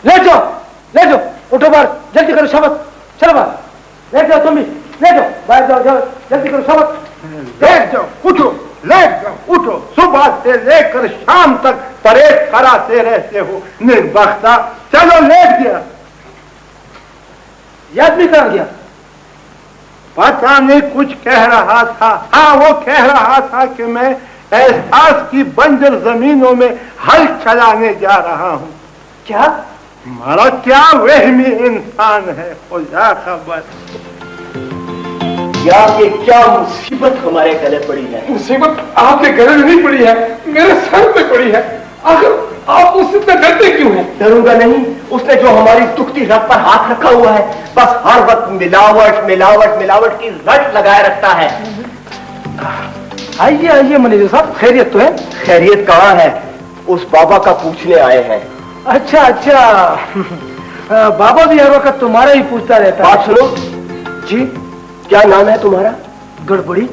ले जाओ, उठो बाहर, जल्दी करो शपथ, चलो बाहर, ले जाओ तुम भी, ले जाओ बाहर, जाओ जल्दी करो शपथ, लेट जाओ, उठो, लेट जाओ, उठो, सुबह से लेकर शाम तक परेड कराते रहते हो, निर्बख्ता। चलो लेट गया। याद भी कर गया, पता नहीं कुछ कह रहा था। हाँ, वो कह रहा था कि मैं एहसास की बंजर जमीनों में हल चलाने जा रहा हूँ। क्या हमारा क्या वहमी इंसान है, खुदा खबर। ये क्या मुसीबत हमारे गले पड़ी है? मुसीबत आपके गले में नहीं पड़ी है, मेरे सर में पड़ी है। आखिर आप उससे इतना डरते क्यों हैं? डरूंगा नहीं, उसने जो हमारी दुखती रग पर हाथ रखा हुआ है, बस हर वक्त मिलावट मिलावट मिलावट की रट लगाए रखता है। आइए आइए मैनेजर साहब, खैरियत तो है? खैरियत कहाँ है, उस बाबा का पूछने आए हैं। अच्छा बाबा भी हर वक्त तुम्हारा ही पूछता रहता है। बात सुनो जी, क्या नाम है तुम्हारा? गड़बड़ी।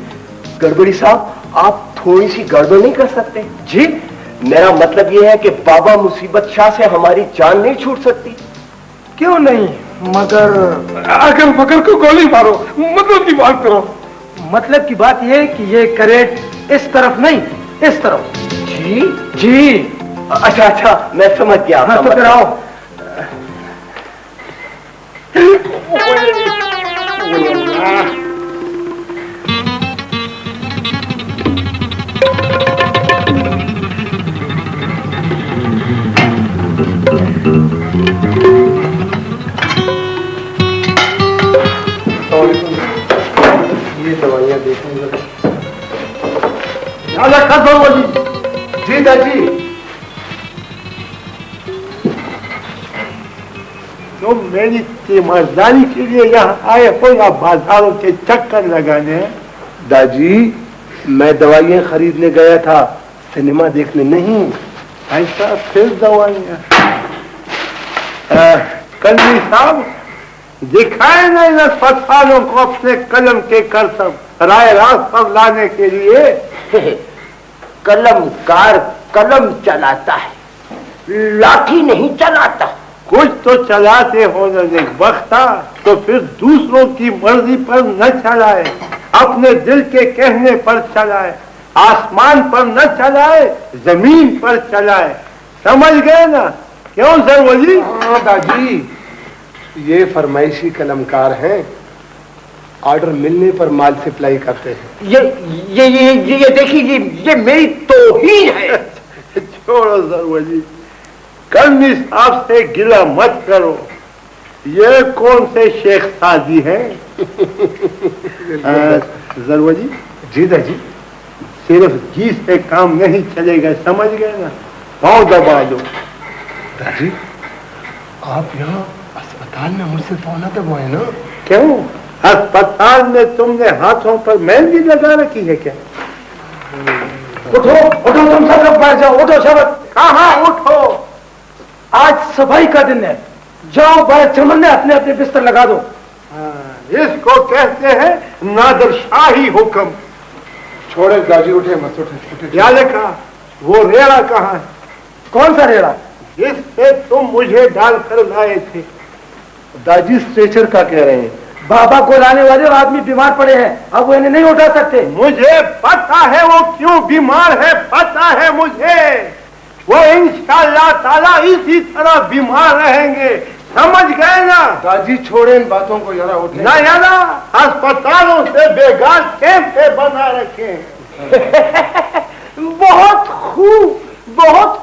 गड़बड़ी साहब, आप थोड़ी सी गड़बड़ नहीं कर सकते? जी, मेरा मतलब यह है कि बाबा मुसीबत शाह से हमारी जान नहीं छूट सकती। क्यों नहीं, मगर अगर मगर को गोली मारो, मतलब की बात करो। मतलब की बात यह है कि ये करेट इस तरफ नहीं, इस तरफ। जी जी, अच्छा, मैं समझ गया। हाँ, तो फिर आओ। ये दवाइयाँ देखेंगे। याद रखा दो जी दादी। तुम मेरी तीमारदारी के लिए यहाँ आए हो या बाजारों के चक्कर लगाने? दादी, मैं दवाइयाँ खरीदने गया था, सिनेमा देखने नहीं। ऐसा फिर दवाइयाँ? कल्ली साहब, दिखाए ना इन अस्पतालों को अपने कलम के करतब राय रात पर लाने के लिए। कलमकार कलम चलाता है, लाठी नहीं चलाता। कुछ तो चलाते हो बख्ता, तो फिर दूसरों की मर्जी पर न चलाए, अपने दिल के कहने पर चलाए, आसमान पर न चलाए, जमीन पर चलाए। समझ गए ना? क्यों सरवजी? हाँ दादी, ये फरमाइशी कलमकार हैं, ऑर्डर मिलने पर माल सप्लाई करते हैं। ये देखिए, ये मेरी तौहीन है। छोड़ो सरवजी, कर्मी साहब से गिला मत करो। ये कौन से शेख साजी है? सरवजी जी दादी, सिर्फ जी से काम नहीं चलेगा, समझ गए ना? पाँव दबा दो। दादी, आप यहाँ अस्पताल में मुझसे पौना दबाए ना? क्यों? अस्पताल में तुमने हाथों पर मेहंदी लगा रखी है क्या? उठो उठो, तुम सब लोग बैठ जाओ, उठो शपथ। कहाँ उठो? आज सफाई का दिन है, जाओ बाहर चमन में अपने अपने बिस्तर लगा दो। इसको कहते हैं नादरशाही हुक्म। छोड़े दादी, उठे मत, उठे। क्या लिखा? वो रेड़ा कहाँ है? कौन सा रेड़ा? इस पे तुम मुझे डालकर लाए थे। दादी स्ट्रेचर का कह रहे हैं। बाबा को लाने वाले और आदमी बीमार पड़े हैं, अब वो इन्हें नहीं उठा सकते। मुझे पता है वो क्यों बीमार है, पता है मुझे। वो इंशाअल्लाह ताला इसी तरह बीमार रहेंगे, समझ गए ना? दादी छोड़े इन बातों को, जरा उठे। ना यारा, अस्पतालों से बेगार कैंप बना रखे। बहुत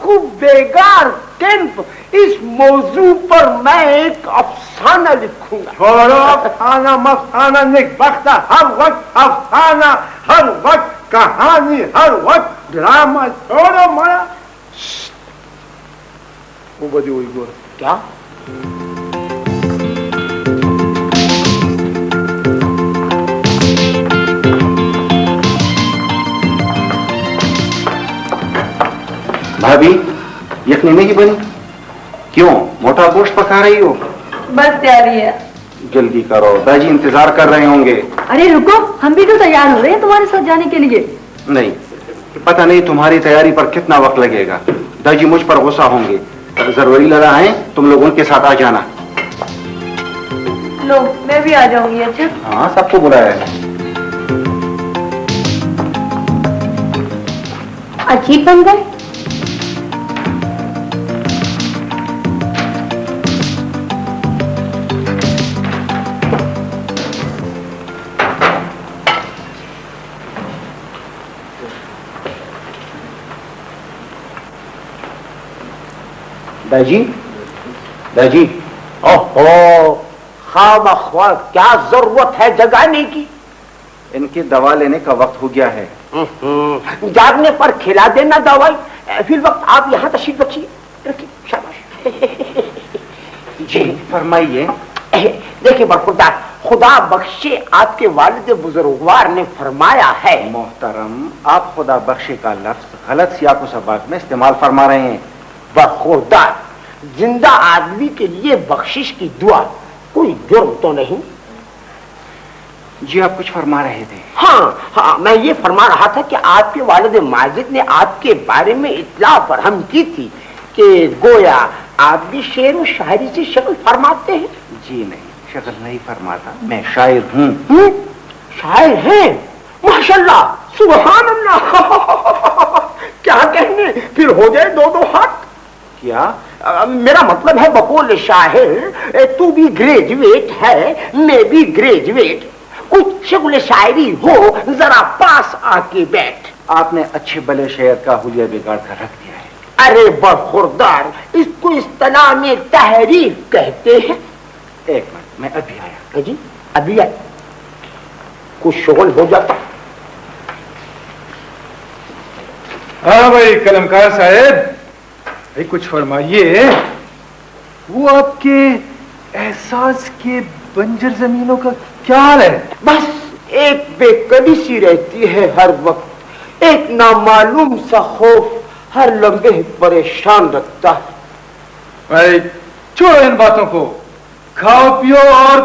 खूब बेगार कैंप। इस मौजू पर मैं एक अफसाना लिखूंगा। छोड़ो अफसाना मफसाना, निकबख्ता, हर वक्त अफसाना, हर वक्त कहानी, हर वक्त ड्रामा। छोड़ो मरा। वो बदी हुई गोर। क्या? भाभी, यखनी नहीं बनी? क्यों, मोटा गोश्त पका रही हो? बस तैयारी है। जल्दी करो, दादी इंतजार कर रहे होंगे। अरे रुको, हम भी तो तैयार हो रहे हैं तुम्हारे साथ जाने के लिए। नहीं, पता नहीं तुम्हारी तैयारी पर कितना वक्त लगेगा। दादी मुझ पर गुस्सा होंगे। अगर जरूरी लगा है तुम लोग उनके साथ आ जाना। लो मैं भी आ जाऊंगी। अच्छा हाँ, सबको बुलाया है। अजीब बन गए। दाजी, दाजी, ओहो, खामख्वा क्या जरूरत है जगाने की? इनकी दवा लेने का वक्त हो गया है। जागने पर खिला देना दवाई। फिर वक्त आप यहाँ तशरीफ रखिए, रखिए, शाबाश। जी फरमाइए। देखिए बरखुरदार, खुदा बख्शे आपके वालिद बुजुर्गवार ने फरमाया है। मोहतरम, आप खुदा बख्शे का लफ्ज गलत सियाको सबाक में इस्तेमाल फरमा रहे हैं। बरखुरदार, जिंदा आदमी के लिए बख्शिश की दुआ कोई जुर्म तो नहीं? जी आप कुछ फरमा रहे थे। हाँ हाँ, मैं ये फरमा रहा था कि आपके वालिद माजिद ने आपके बारे में इत्तला फरहम की थी कि गोया आप भी शेर व शायरी से शक्ल फरमाते हैं। जी नहीं, शक्ल नहीं फरमाता, मैं शायर हूँ। शायर हैं? माशाल्लाह, सुभान अल्लाह। क्या कहने, फिर हो गए दो दो हाथ। क्या? मेरा मतलब है बकौल शायर, तू भी ग्रेजुएट है, मैं भी ग्रेजुएट। कुछ शगुल शायरी हो, जरा पास आके बैठ। आपने अच्छे भले शेर का हुलिया बिगाड़ कर रख दिया है। अरे बरखुरदार, इसको इस्तना में तहरीफ कहते हैं। एक मिनट, मैं अभी आया। जी अभी आए, कुछ शोगल हो जाता। हाँ भाई कलमकार साहब, भाई कुछ फरमाइए। वो आपके एहसास के बंजर जमीनों का क्या हाल है? बस एक बेकली सी रहती है हर वक्त, एक नामालूम सा खौफ हर लम्हे परेशान रखता है। भाई छोड़ो इन बातों को, खाओ पियो और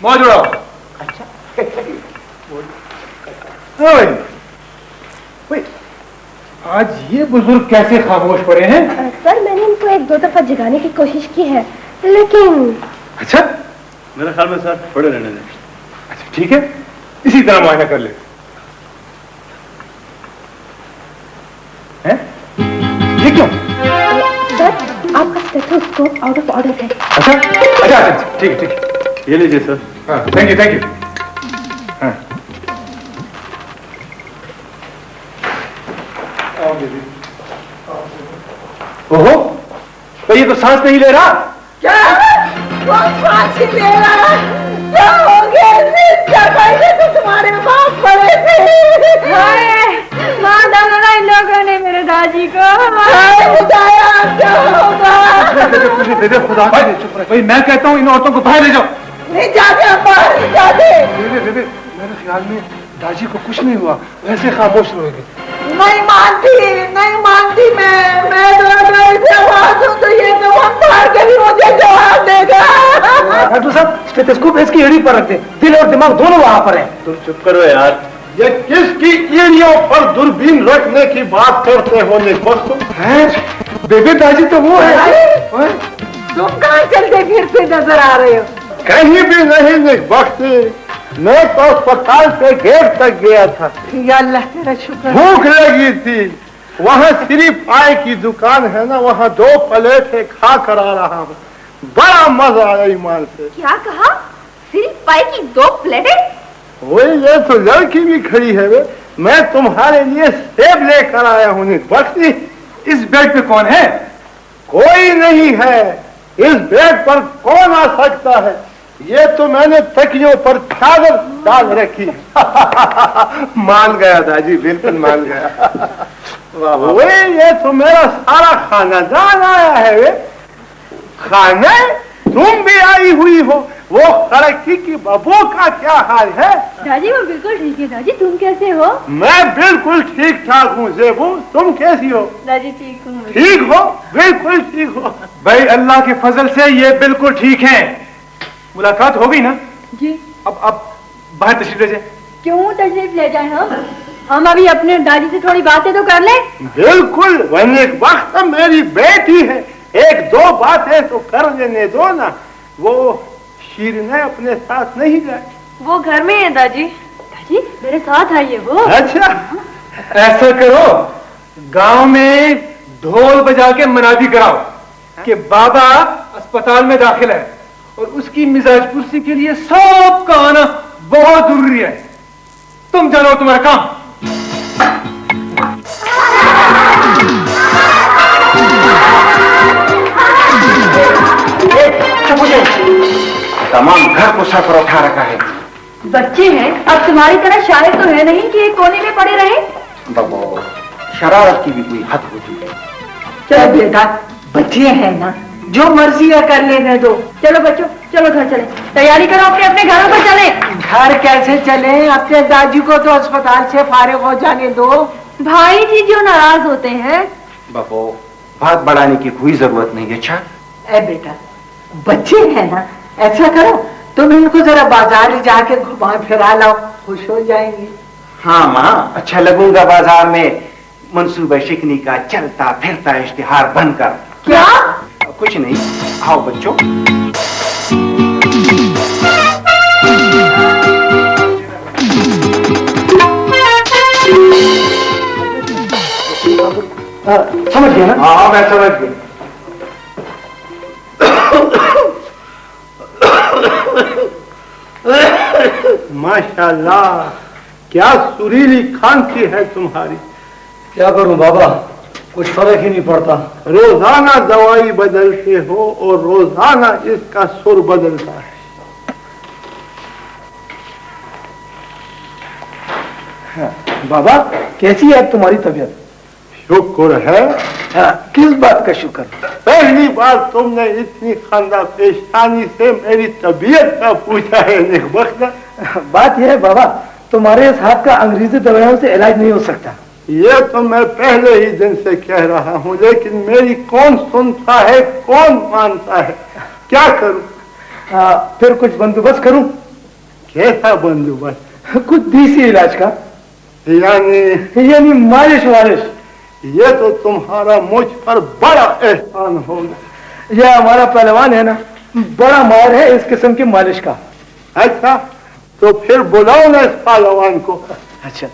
मौज उड़ाओ। अच्छा हाँ भाई, भाई आज ये बुजुर्ग कैसे खामोश पड़े हैं? सर मैंने इनको एक दो दफा जगाने की कोशिश की है, लेकिन अच्छा मेरे ख्याल में सर थोड़े रहने दें। अच्छा ठीक है, इसी तरह मुआयना कर ले। हैं? ये क्यों? सर आपका स्टेथोस्कोप आउट ऑफ ऑर्डर है। अच्छा अच्छा अच्छा, ठीक है ठीक है। ये लीजिए सर। हाँ थैंक यू थैंक यू। हाँ ओहो, तो ये तो सांस नहीं ले रहा। क्या वो सांस ही ले रहा? क्या हो गया? तो तुम्हारे बाप पड़े थे। मार डाला ना इन लोगों ने मेरे दादी को। बताया क्या होगा? दे दे खुदा का, चुप रहे। भाई मैं कहता हूँ इन औरतों को बाहर ले जाओ। नहीं जाते, बाहर नहीं जाते। दे दे, मेरे ख्याल में दाजी को कुछ नहीं हुआ, वैसे खामोश रहेंगे। नहीं मानती मैं तो ऐसे आवाज हूं तो ये तो हम बाहर के भी मुझे जवाब देगा। डॉक्टर साहब स्टेथोस्कोप इसकी एड़ी पर रखते, दिल और दिमाग दोनों वहां पर हैं। तुम चुप करो यार। ये किसकी एड़ियों पर दूरबीन रखने की बात करते हो निकोस्तो? हैं? बेबे दाजी तो वो है। तुम कहाँ चलते फिरते नजर आ रहे हो? कहीं भी नहीं निकोस्तो, मैं तो अस्पताल से गेट तक गया था। या अल्लाह तेरा शुक्र। भूख लगी थी, वहाँ सिर्फ पाए की दुकान है ना, वहाँ 2 प्लेटें खा कर आ रहा हूँ। बड़ा मजा आया ईमान से। क्या कहा? सिर्फ पाई की 2 प्लेटें? वही, ये तो लड़की भी खड़ी है वे। मैं तुम्हारे लिए सेब लेकर आया हूँ बख्शी। इस बेड पे कौन है? कोई नहीं है, इस बेड पर कौन आ सकता है? ये तो मैंने तकियों पर चादर डाल रखी। मान गया दादी, बिल्कुल मान गया। वे ये तो मेरा सारा खानादान आया है। वे खाने तुम भी आई हुई हो। वो खड़की की बबू का क्या हाल है? दादी वो बिल्कुल ठीक है। दादी तुम कैसे हो? मैं बिल्कुल ठीक ठाक हूँ जेबू, तुम कैसी हो? दादी ठीक हूँ। ठीक हो, बिल्कुल ठीक हो। भाई अल्लाह के फजल से ये बिल्कुल ठीक है। मुलाकात हो गई ना? जी। अब बाहर तशरीफ ले जाए। क्यों तशरीफ ले जाए? हम अभी अपने दादी से थोड़ी बातें तो कर ले। बिल्कुल, वही एक वक्त मेरी बेटी है, एक दो बातें तो कर लेने दो ना। वो शीरने अपने साथ नहीं जाए? वो घर में है दादी। दादी मेरे साथ आइए वो। अच्छा, ऐसा करो, गांव में ढोल बजा के मनादी कराओ कि बाबा अस्पताल में दाखिल है और उसकी मिजाज पुरसी के लिए सबका आना बहुत जरूरी है। तुम जानो तुम्हारा काम। तमाम घर को सर पर उठा रखा है। बच्चे हैं, अब तुम्हारी तरह शायर तो है नहीं कि एक कोने में पड़े रहे। बाबा, शरारत की भी कोई हद होती है। चलो बेटा, बच्चे हैं ना, जो मर्जी है कर लेने दो। चलो बच्चों, चलो घर चले, तैयारी करो, अपने अपने घरों पर चले। घर कैसे चले? अपने दादी को तो अस्पताल से फारिग हो जाने दो। भाई जी जो नाराज होते हैं। बाबू, बात बढ़ाने की कोई जरूरत नहीं है। अच्छा ए बेटा, बच्चे हैं ना, ऐसा करो तुम इनको जरा बाजार ले जाके घुमा फिरा लाओ, खुश हो जाएंगे। हाँ माँ, अच्छा लगूंगा बाजार में मंसूबा शिकनी का चलता फिरता इश्तिहार बनकर। क्या? कुछ नहीं, आओ बच्चों। समझ गया ना? हाँ मैं समझ गया। माशाल्लाह, क्या सुरीली खांसी है तुम्हारी। क्या करूं बाबा, कुछ फर्क ही नहीं पड़ता। रोजाना दवाई बदलते हो और रोजाना इसका सुर बदलता है। बाबा कैसी है तुम्हारी तबीयत? शुक्र है। किस बात का शुक्र? पहली बार तुमने इतनी खानदा पेशानी से मेरी तबीयत का पूछा है नेकबख्त। बात यह है बाबा, तुम्हारे इस हाथ का अंग्रेजी दवाइयों से इलाज नहीं हो सकता। ये तो मैं पहले ही दिन से कह रहा हूँ, लेकिन मेरी कौन सुनता है, कौन मानता है? क्या करूं? फिर कुछ बंदोबस्त करूं? कैसा बंदोबस्त? कुछ देसी इलाज का, यानी मालिश वालिश। ये तो तुम्हारा मुझ पर बड़ा एहसान होगा। यह हमारा पहलवान है ना, बड़ा माहिर है इस किस्म की मालिश का। अच्छा, तो फिर बुलाओ ना इस पहलवान को। अच्छा,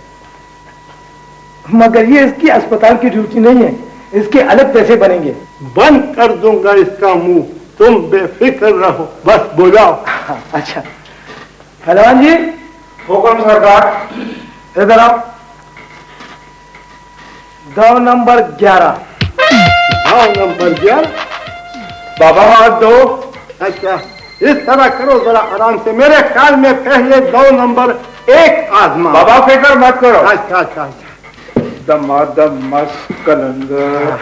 मगर ये इसकी अस्पताल की ड्यूटी नहीं है, इसके अलग पैसे बनेंगे। बंद कर दूंगा इसका मुंह, तुम बेफिक्र रहो, बस बुलाओ। अच्छा पहलवान जी। हुक्म सरकार। इधर आओ। दाव नंबर 11। दाव नंबर 11? बाबा हाथ दो। अच्छा, इस तरह करो जरा आराम से, मेरे ख्याल में पहले दाव नंबर 1 आजमा। बाबा फिक्र मत करो। अच्छा अच्छा, दमादम मस्त कलंदर,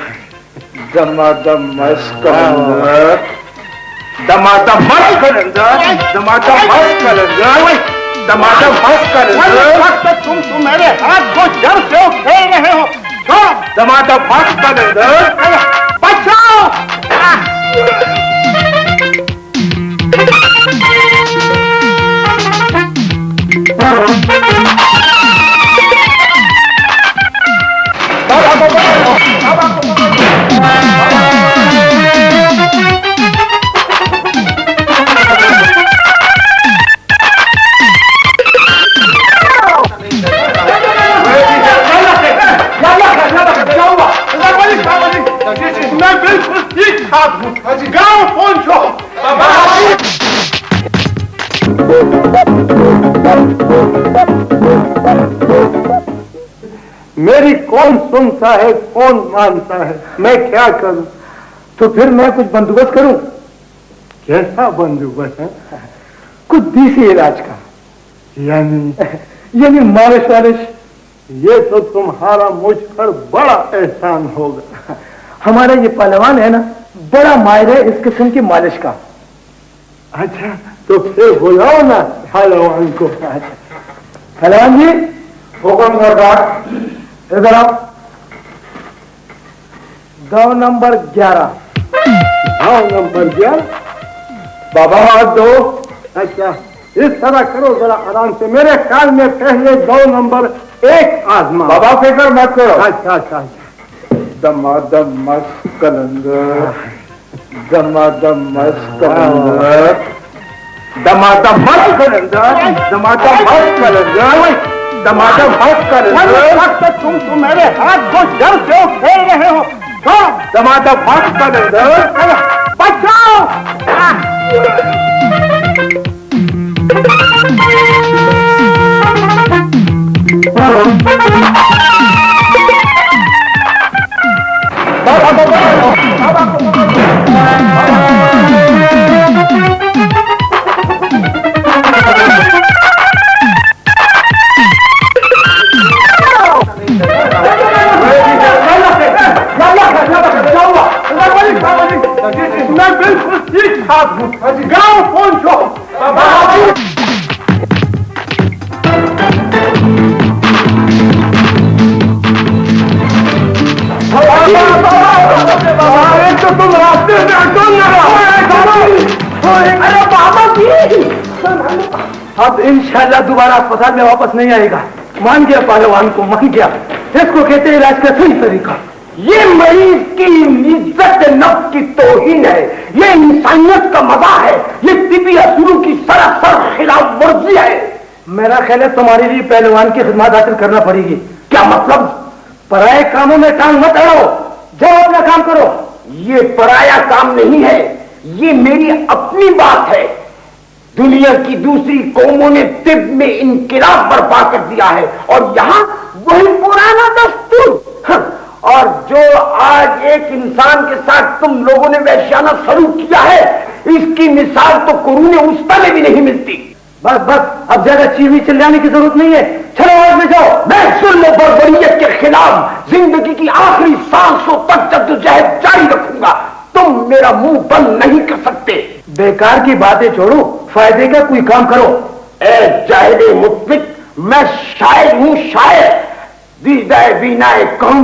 दमादम मस्त कलंदर, दमादम मस्त कलंदर, दमादम मस्त कलंदर, दमादम मस्त कलंदर। तुम मेरे हाथ को जड़ से उखेड़ रहे हो। दमादम मस्त कलंदर, बचाओ। मैं बिल्कुल ठीक ठाक हूँ, गाँव पहुँचो। मेरी कौन सुनता है, कौन मानता है? मैं क्या करूं? तो फिर मैं कुछ बंदोबस्त करूं? कैसा बंदोबस्त है? कुछ देसी इलाज का, यानी मालिश वालिश। ये तो तुम्हारा मुझ पर बड़ा एहसान होगा। हमारा ये पहलवान है ना, बड़ा माहिर है इस किस्म की मालिश का। अच्छा, तो फिर बुलाओ ना पहलवान को। पहलवान जी। हुक्म सरकार। इधर आओ। दाव नंबर 11। दाव नंबर 11? बाबा हाथ दो। अच्छा, इस तरह करो जरा आराम से, मेरे ख्याल में पहले दाव नंबर 1 आजमा। बाबा फिक्र मत करो। अच्छा अच्छा, दमादम मस्त कलंदर, दमादम मस्त कलंदर, दमादम मस्त कलंदर, दमादम मस्त कलंदर, दमादम मस्त कलंदर। तुम मेरे हाथ को जल क्यों खेल रहे हो? दमादम मस्त कलंदर, बचाओ। मैं बिल्कुल ठीक ठाक हूँ। गाँव पहुँचो। तो तुम रास्ते में अटल लगा। अरे बाबा जी, अब इंशाल्लाह दोबारा अस्पताल में वापस नहीं आएगा। मान गया पहलवान को, मान गया। इसको कहते हैं इलाज का सही तरीका। ये मरीज की इज्जत नफ्स की तौहीन है, ये इंसानियत का मजा है, ये तिबी असूलों की सरासर खिलाफ वर्जी है। मेरा ख्याल है तुम्हारे लिए पहलवान की खिदमत हासिल करना पड़ेगी। क्या मतलब? पराये कामों में टांग मत अड़ो, जाओ अपना काम करो। ये पराया काम नहीं है, ये मेरी अपनी बात है। दुनिया की दूसरी कौमों ने तिब में इनकलाब बर्पा कर दिया है और यहाँ वही पुराना दस्तूर। और जो आज एक इंसान के साथ तुम लोगों ने वैश्याना सलूक किया है, इसकी मिसाल तो कुरूने उस्ता में भी नहीं मिलती। बस बस, अब ज्यादा चीवी चिल्लाने की जरूरत नहीं है। चलो आज में जाओ। मैं जुल्म और बर्बरियत के खिलाफ जिंदगी की आखिरी सांसों तक जद्दोजहद जारी रखूंगा। तुम मेरा मुंह बंद नहीं कर सकते। बेकार की बातें छोड़ो, फायदे का कोई काम करो। ए जाहिद मुतफिक, मैं शायर हूं, शायर। दीदाए बीनाए कौम,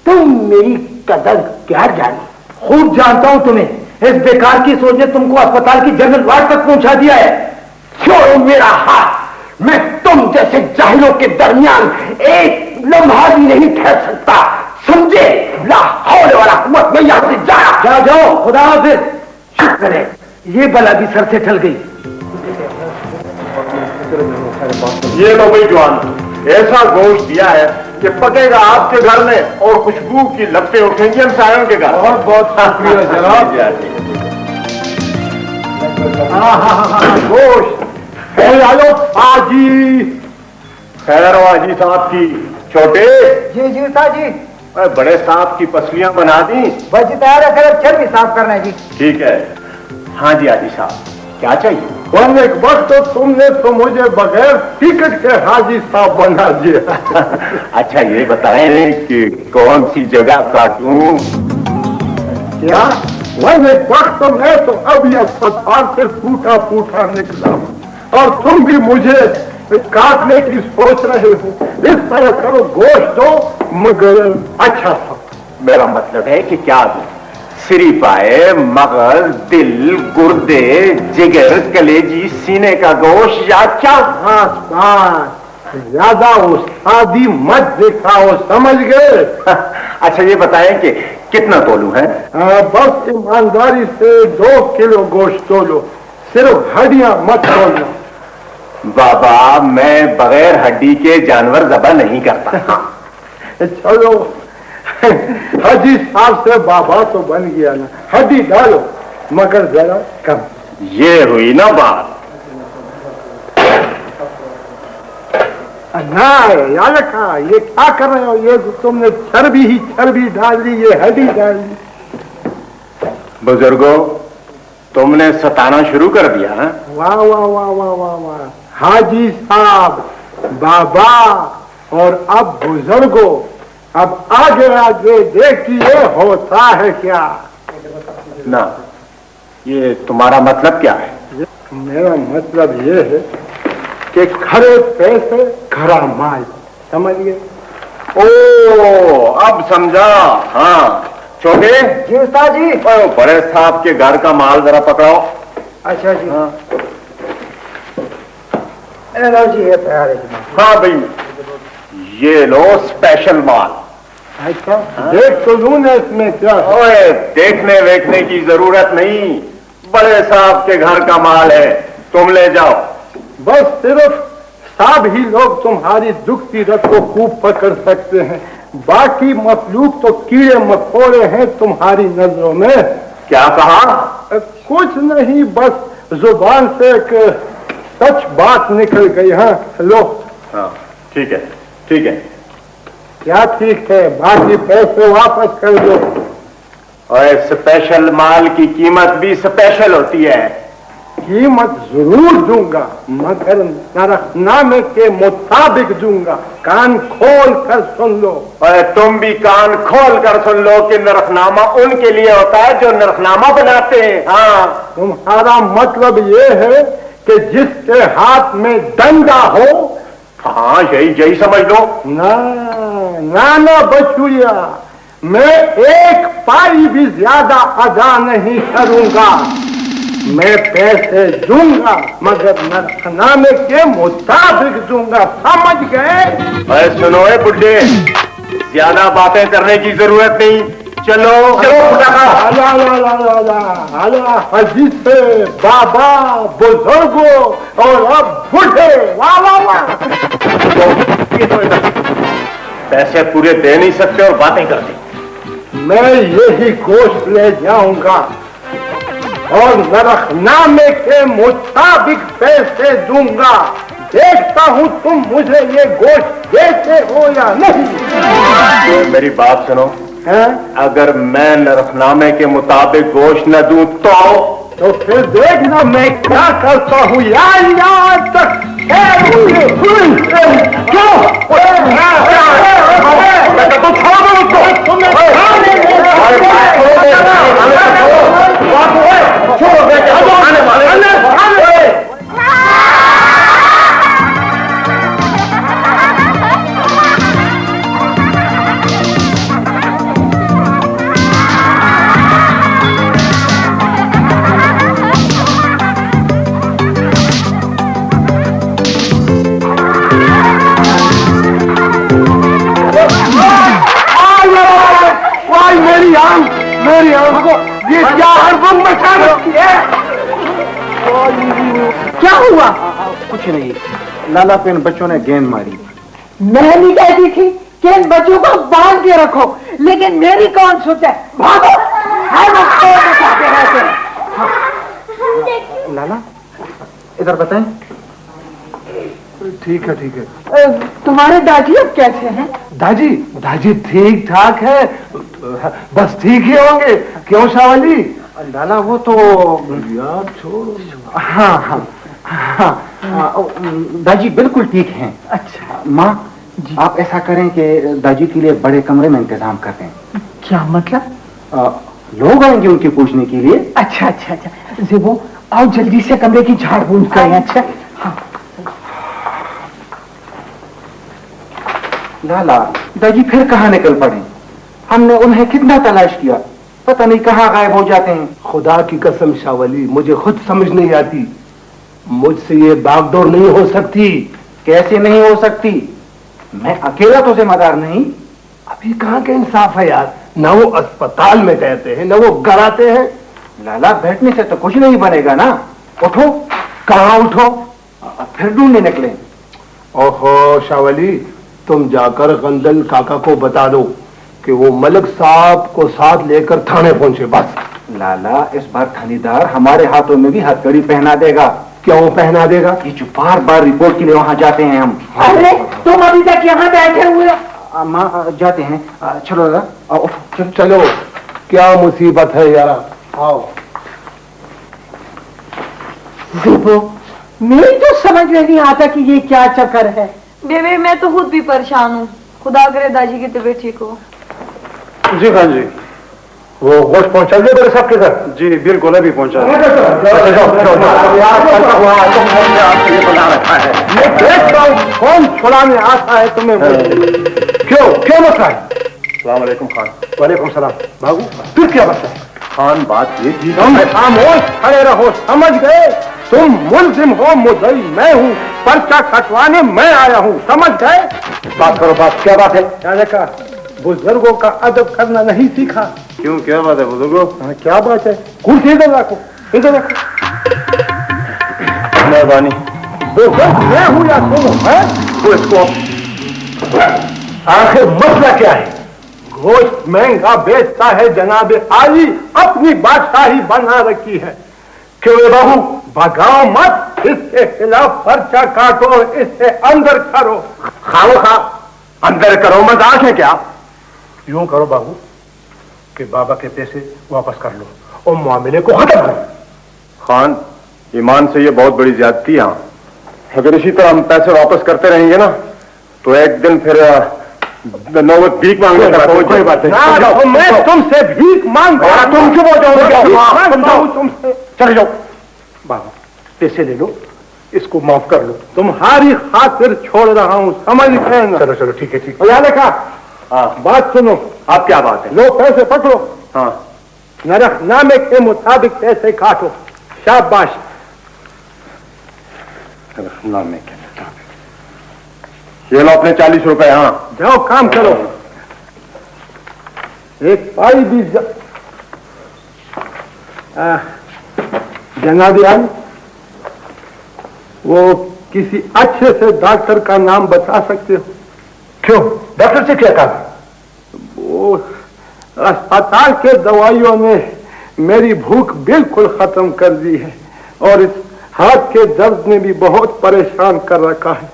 तुम मेरी कदर क्या जानी? खूब जानता हूं तुम्हें। इस बेकार की सोच ने तुमको अस्पताल की जनरल वार्ड तक पहुंचा दिया है। छोड़ो मेरा हाथ। मैं तुम जैसे जाहिलों के दरमियान एक लम्हा भी नहीं ठहर सकता, समझे? ला हौल वाला कुव्वत, मैं यहां से जा। जाओ, खुदा हाफिज। शुक्र है ये बला भी सर से टल गई। ये लो भाई जवान, ऐसा गोश्त दिया है कि पकेगा आपके घर में और खुशबू की लपटें उठेंगी हम सायों के घर। बहुत बहुत शुक्रिया जनाब। गोश्त आलो आजी। खैर आजी साहब की छोटे जी जी उस्ताद जी, बड़े सांप की पसलियां बना दी। बस जी तैयार है, सिर्फ चल भी साफ करना है जी। ठीक है। हाँ जी आजी साहब, क्या चाहिए? कौन एक वक्त तो तुमने तो मुझे बगैर टिकट के हाजी साहब बना दिया। अच्छा ये बताएं कि कौन सी जगह काटूं? क्या? वह एक वक्त तो मैं तो अब यह अस्पताल से फूटा फूटा निकला और तुम भी मुझे काटने की सोच रहे हो। इस तरह करो, गोश्त दो मगर अच्छा सा। मेरा मतलब है कि क्या दूं? सिरी पाए, मगज, दिल, गुर्दे, जिगर, कलेजी, सीने का गोश्त या क्या? ज्यादा उस्तादी मत दिखाओ, समझ गए? अच्छा ये बताएं कि कितना तोलूं है? बस ईमानदारी से 2 किलो गोश्त तोलो, सिर्फ हड्डियां मत तोलना। बाबा मैं बगैर हड्डी के जानवर ज़बह नहीं करता। चलो हाजी साहब से बाबा तो बन गया ना, हड्डी डालो मगर जरा कम। ये हुई ना बात। ना यार रखा, ये क्या कर रहे हो? ये तुमने चर्बी ही चर्बी डाल दी, ये हड्डी डाल दी। बुजुर्गों तुमने सताना शुरू कर दिया। वाह वाह वाह वाह वाह वाह। हाजी साहब, बाबा और अब बुजुर्गों, अब आगे आगे देखिए होता है क्या। ना ये तुम्हारा मतलब क्या है? मेरा मतलब ये है कि खरे पैसे खरा माल, समझ गए? ओ अब समझा। हाँ छोटे जी उस्ताद जी। बड़े साहब के घर का माल जरा पकड़ाओ। अच्छा जी। हाँ लो जी, ये तैयार है जी। हाँ भाई ये लो स्पेशल माल। अच्छा, देख तो लूं ना इसमें क्या। ओए, देखने वेखने की जरूरत नहीं, बड़े साहब के घर का माल है, तुम ले जाओ। बस सिर्फ साहब ही लोग तुम्हारी दुखती रथ को खूब पकड़ सकते हैं, बाकी मखलूक तो कीड़े मकोड़े हैं तुम्हारी नजरों में। क्या कहा? कुछ नहीं, बस जुबान से एक सच बात निकल गई। हाँ लो। हाँ, ठीक है, ठीक है। क्या ठीक है? बाकी पैसे वापस कर दो। और स्पेशल माल की कीमत भी स्पेशल होती है। कीमत जरूर दूंगा, मगर नरकनामे के मुताबिक दूंगा। कान खोल कर सुन लो। और तुम भी कान खोल कर सुन लो कि नरकनामा उनके लिए होता है जो नरकनामा बनाते हैं। हाँ, तुम्हारा मतलब ये है कि जिसके हाथ में डंडा हो। हाँ, यही समझ लो। ना बचुया, मैं एक पाई भी ज्यादा अदा नहीं करूंगा। मैं पैसे दूंगा, मगर नरकनामे के मुताबिक दूंगा, समझ गए? अरे सुनो बुड्ढे, ज्यादा बातें करने की जरूरत नहीं, चलो हजी से बाबा, बुजुर्गों और अब बूढ़े, वाह वाह वाह। पैसे पूरे दे नहीं सकते और बातें करते। मैं यही गोश्त ले जाऊंगा और नरकनामे के मुताबिक पैसे दूंगा। देखता हूं तुम मुझे ये गोश्त देते हो या नहीं। तो मेरी बात सुनो है? अगर मैं नरकनामे के मुताबिक गोश्त न दूं तो फिर देखना मैं क्या करता हूँ। यार तक मेरी आंखों ये क्या हड़बड़ मचा रखी है? क्या हुआ? कुछ नहीं, लाला को इन बच्चों ने गेंद मारी। मैं नहीं कहती थी कि इन बच्चों को बांध के रखो, लेकिन मेरी कौन सुनता है? भागो, हर वक्त बचाते रहते हैं। हाँ। लाला इधर बताएं। ठीक है। तुम्हारे दादी अब कैसे हैं? दादी ठीक ठाक है, बस ठीक ही होंगे। क्यों शावली? लाला वो तो यार छोड़ो। हाँ, दादी बिल्कुल ठीक हैं। अच्छा माँ, आप ऐसा करें कि दादी के लिए बड़े कमरे में इंतजाम कर दें। क्या मतलब? लोग आएंगे उनकी पूछने के लिए। अच्छा, ज़ेबो आओ जल्दी से कमरे की झाड़ बूंद करें। अच्छा हाँ। लाला, दादी फिर कहाँ निकल पड़े? हमने उन्हें कितना तलाश किया, पता नहीं कहाँ गायब हो जाते हैं। खुदा की कसम शावली, मुझे खुद समझ नहीं आती। मुझसे ये बागडोर नहीं हो सकती। कैसे नहीं हो सकती? मैं अकेला तो जिम्मेदार नहीं। अभी कहाँ के इंसाफ है यार? न वो अस्पताल में कहते हैं, न वो घर आते हैं। लाला, बैठने से तो कुछ नहीं बनेगा ना। उठो। कहाँ उठो? फिर ढूंढने निकले। ओहो शावली, तुम जाकर गंदल काका को बता दो कि वो मलिक साहब को साथ लेकर थाने पहुंचे, बस। लाला, इस बार थानेदार हमारे हाथों में भी हथकड़ी पहना देगा। क्यों पहना देगा? ये जो बार बार रिपोर्ट के लिए वहां जाते हैं हम। अरे तुम अभी तक यहाँ बैठे हुए? माँ जाते हैं। चलो दादा, चलो। क्या मुसीबत है यार, आओ। ज़ेबो, मेरी तो समझ में नहीं आता कि ये क्या चक्कर है। बेबे, मैं तो खुद भी परेशान हूँ। खुदा करे दादी की तबीयत ठीक हो। जी खान जी, वो गोश्त पहुंचा दिया मेरे साहब के घर? जी बिल्कुल, अभी पहुंचा। मैं देखता हूँ कौन छुड़ाने आता है तुम्हें। क्यों मसला है? अस्सलाम वालेकुम खान। वालेकुम सलाम। भागू, फिर क्या मसला है? खान, बात ये थी। तुम खामोश खड़े रहो, समझ गए? तुम मुल्जिम हो, मुद्दई मैं हूँ, पर्चा कटवाने मैं आया हूँ, समझ गए? बात करो, बात क्या बात है? क्या देखा? बुजुर्गों का अदब करना नहीं सीखा। क्यों, क्या बात है बुजुर्गो? हाँ, क्या बात है? कुर्सी इधर रखो, इधर रखो। मेहरबानी। बुजुर्ग मैं हूं या तुम है? तो इसको आखिर मसला क्या है? गोश्त महंगा बेचता है जनाब आली, अपनी बादशाही बना रखी है। क्यों रे बाबू? भगाओ मत, इसके खिलाफ पर्चा काटो, इससे अंदर करो। खाओ खा अंदर करो, मजाक है क्या? यूं करो बाबू कि बाबा के पैसे वापस कर लो और मामले को खत्म करो। खान, ईमान से ये बहुत बड़ी ज्यादती है। अगर इसी तरह हम पैसे वापस करते रहेंगे ना तो एक दिन फिर नौबत भीख मांगने का कोई बात नहीं। तो मैं तुमसे भीख मांग रहा, तुम क्यों हो जाओगे? तुमसे। चले जाओ। बाबा पैसे ले लो, इसको माफ कर लो। तुम्हारी खातिर छोड़ रहा हूँ, समझ गए ना? चलो चलो ठीक है ठीक याद रखा। हाँ, बात सुनो। आप क्या बात है? लो पैसे पकड़ो। हाँ, नरखनामे के मुताबिक पैसे काटो। शाबाश। नामे के मुताबिक। ये लो अपने 40 रुपए। हाँ, जाओ काम करो। एक पाई भी जनाब आली, वो किसी अच्छे से डॉक्टर का नाम बता सकते हो? क्यों? डॉक्टर से क्या काम? वो अस्पताल के दवाइयों ने मेरी भूख बिल्कुल खत्म कर दी है और इस हाथ के दर्द ने भी बहुत परेशान कर रखा है।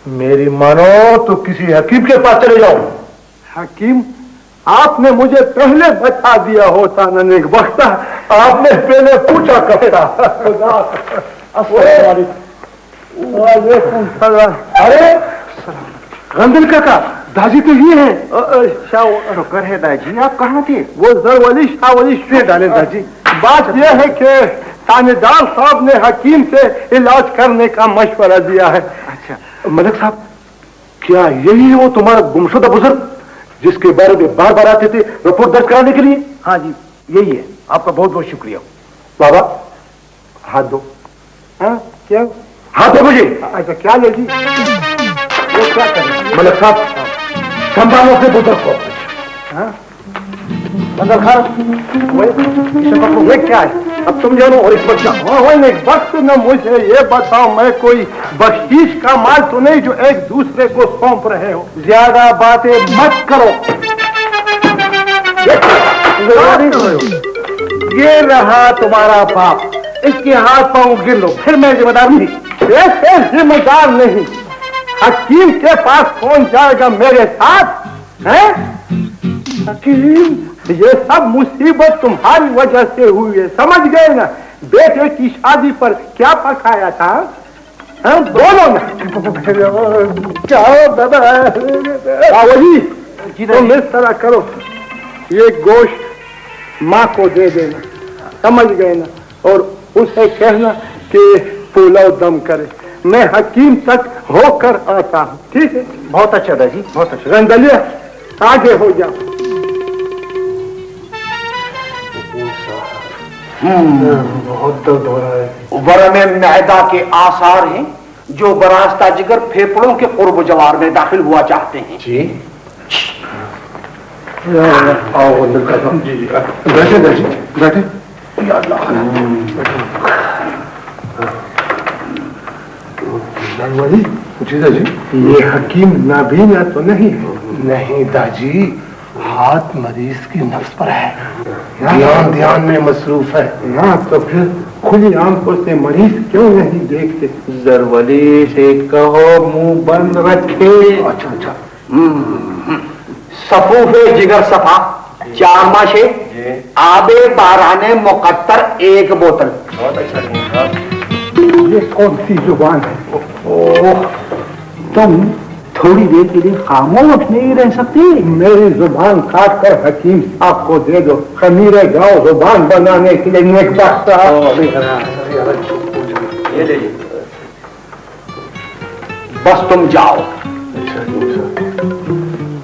मेरी मानो तो किसी हकीम के पास चले जाओ। हकीम? आपने मुझे पहले बता दिया होता ना, नेक बख्ता। आपने पहले पूछा करता। वालेकुम सलाम। अरे गंदल काका, दाजी तो ये है। शुक्र है दाजी, आप कहाँ थे? वो जरवली शाहवली से डाले दाजी। बात यह है कि थानेदार साहब ने हकीम से इलाज करने का मशवरा दिया है। अच्छा मलिक साहब, क्या यही है वो तुम्हारा गुमशुदा बुजुर्ग जिसके बारे में बार बार आते थे रिपोर्ट दर्ज कराने के लिए? हाँ जी यही है, आपका बहुत बहुत शुक्रिया। बाबा हाथ दो। हाँ क्या? हाथ दो मुझे। अच्छा क्या ले जी? वो क्या करें? मलिक साहब, संभालो अपने बुजुर्ग को। हाँ ये क्या है? अब तुम जानो और एक बच्चा। एक वक्त न मुझे ये बताओ, मैं कोई बख्शीश का माल तो नहीं जो एक दूसरे को सौंप रहे हो? ज्यादा बातें मत करो। ये रहा तुम्हारा बाप, इसके हाथ पांव गिर लो, फिर मैं जिम्मेदार नहीं। ऐसे जिम्मेदार नहीं। हकीम के पास कौन जाएगा मेरे साथ? है हकीम, ये सब मुसीबत तुम्हारी वजह से हुई है, समझ गए ना? बेटे की शादी पर क्या पकाया था? हाँ बोलो ना। क्या वही तुम इस तरह करो, ये गोश्त माँ को दे देना, समझ गए ना? और उसे कहना कि पुलाव दम करे, मैं हकीम तक होकर आता हूँ। ठीक है? बहुत अच्छा दादी, बहुत अच्छा। रंगलिया आगे हो जाओ। बहुत दर्द हो रहा है। वरम मैदा के आसार हैं जो बरास्ता जिगर फेफड़ों के कुर्ब जवार में दाखिल हुआ चाहते हैं। जी आओ अंदर का जी। बैठे दादी, बैठे। जी दादी, ये हकीम नाबीना तो नहीं है? नहीं दादी, हाथ मरीज की नफ्स पर है, ध्यान में मसरूफ है। ना तो फिर खुली आंखों से मरीज क्यों नहीं देखते? जरवली से कहो मुंह बंद रखे। अच्छा अच्छा। सफूफे जिगर सफा 4 माशे आबे बाराने मुकत्तर 1 बोतल। बहुत अच्छा। ये कौन सी जुबान है? ओह, तुम थोड़ी देर के लिए खामोश नहीं रह सकते? मेरी जुबान काट कर हकीम साहब को दे दो, खमीरे गांव जुबान बनाने के लिए। नेक बख्ता ये ले बस तुम जाओ।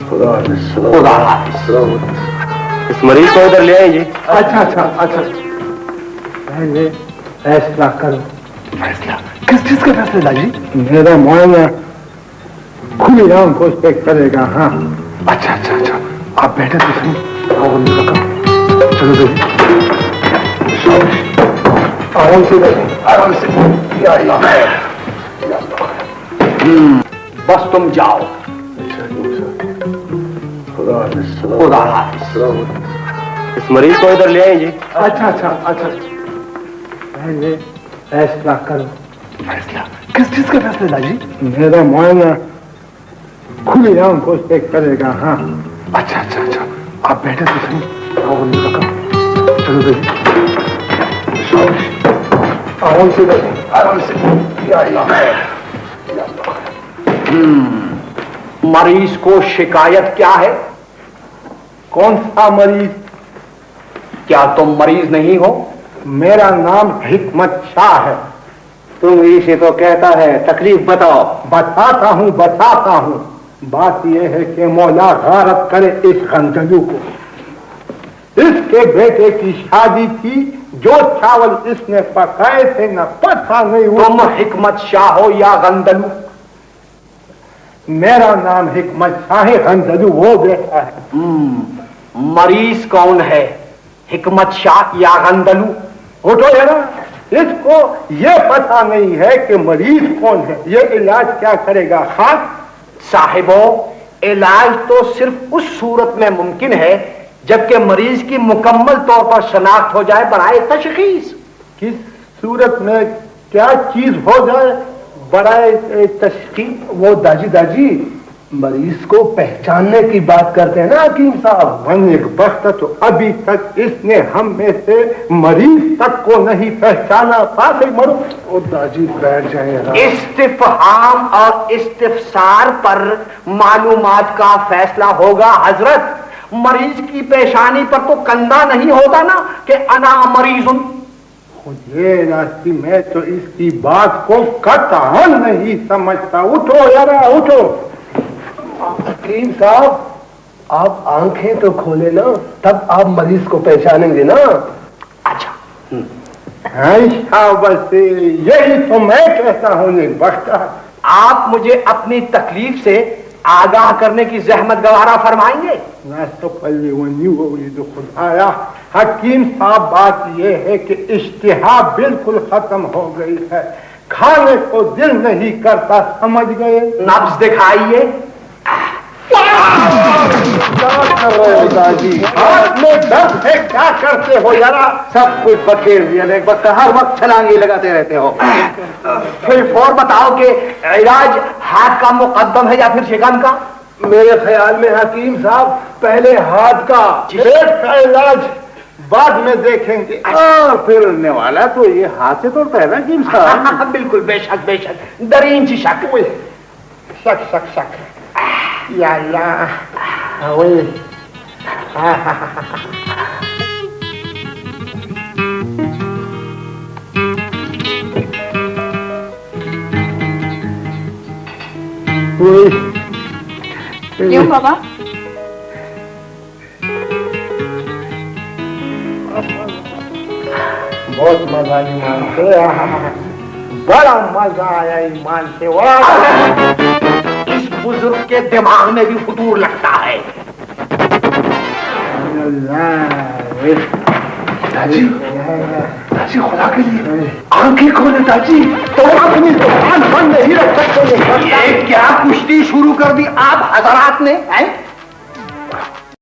खुदा हाफिज। इस मरीज को उधर ले आइए। अच्छा अच्छा अच्छा, पहले फैसला करो। फैसला? किस चीज का फैसला दादी? मेरा मुआयना खुली आंखों से करेगा। हाँ अच्छा अच्छा अच्छा, आप बैठे तो सही। चलो दादी, आराम से बैठे, आराम से। या अल्लाह। बस तुम जाओ। खुदा हाफिज। इस मरीज को इधर ले आए जी। अच्छा अच्छा अच्छा, पहले फैसला करो। फैसला? किस चीज का फैसला दादी? मेरा मुआयना खुली आंखों से करेगा। हाँ अच्छा अच्छा अच्छा, आप बैठे तो सही। चलो दादी, आराम से बैठे, आराम से। या अल्लाह। मरीज को शिकायत क्या है? कौन सा मरीज? क्या तुम मरीज नहीं हो? मेरा नाम हिकमत शाह है। तुम इसे तो कहता है, तकलीफ बताओ। बताता हूँ। बात यह है कि मौला गारत करे इस गंदलू को। इसके बेटे की शादी थी, जो चावल इसने पकाए थे न पता नहीं। तुम हिकमत शाह हो या गंदलू? मेरा नाम हिकमत शाह, गंदलू वो बेटा है। मरीज कौन है, हिकमत शाह या गंदलू? उठो जरा, इसको ये पता नहीं है कि मरीज कौन है, ये इलाज क्या करेगा। खास साहिबो, इलाज तो सिर्फ उस सूरत में मुमकिन है जबकि मरीज की मुकम्मल तौर पर शनाख्त हो जाए बराए तशखीस। किस सूरत में क्या चीज हो जाए बराए तशखीस? वो दाजी मरीज को पहचानने की बात करते हैं ना हकीम साहब। मन एक वक्त तो अभी तक इसने हम में से मरीज तक को नहीं पहचाना। पास ही मरो। ओ दाजी बैठ जाए। इस्तिफहाम और इस्तिफसार पर मालूमात का फैसला होगा हजरत। मरीज की पेशानी पर तो कंधा नहीं होता ना कि अना मरीजुन। ये रास्ती मैं तो इसकी बात को कतई नहीं समझता। उठो यारा, उठो। हकीम साहब, आप आंखें तो खोले ना, तब आप मरीज को पहचानेंगे ना। अच्छा, बस यही तो मैं कहता हूँ। एक वक्त आप मुझे अपनी तकलीफ से आगाह करने की जहमत गवारा फरमाएंगे? खुदाया हकीम साहब, बात यह है कि इश्तिहा बिल्कुल खत्म हो गई है। खाने को दिल नहीं करता, समझ गए? नब्ज दिखाइए। क्या कर रहे हो दादी? हाथ में दर्द है, क्या करते हो जरा? सब कुछ बखेर दिया, बस हर वक्त छलांगी लगाते रहते हो। फिर फौर बताओ कि इलाज हाथ का मुकद्दम है या फिर शिकन का? मेरे ख्याल में हकीम साहब पहले हाथ का। पेट का इलाज बाद में देखेंगे। फिरने वाला तो ये हाथ से तोड़ता है ना हकीम साहब। बिल्कुल, बेशक बेशक, दरीन सी शक। शक शक शक। या अल्लाह, ओए क्यों बाबा? बहुत मजा ईमान से, बड़ा मजा आया ईमान से। इस बुजुर्ग के दिमाग में भी फुतूर लगता है। दाजी, दाजी खुदा के लिए आंखें खोले दाजी। तो अपनी दुकान बंद नहीं रख सकते। ये क्या कुश्ती शुरू कर दी आप हजरात ने? हैं?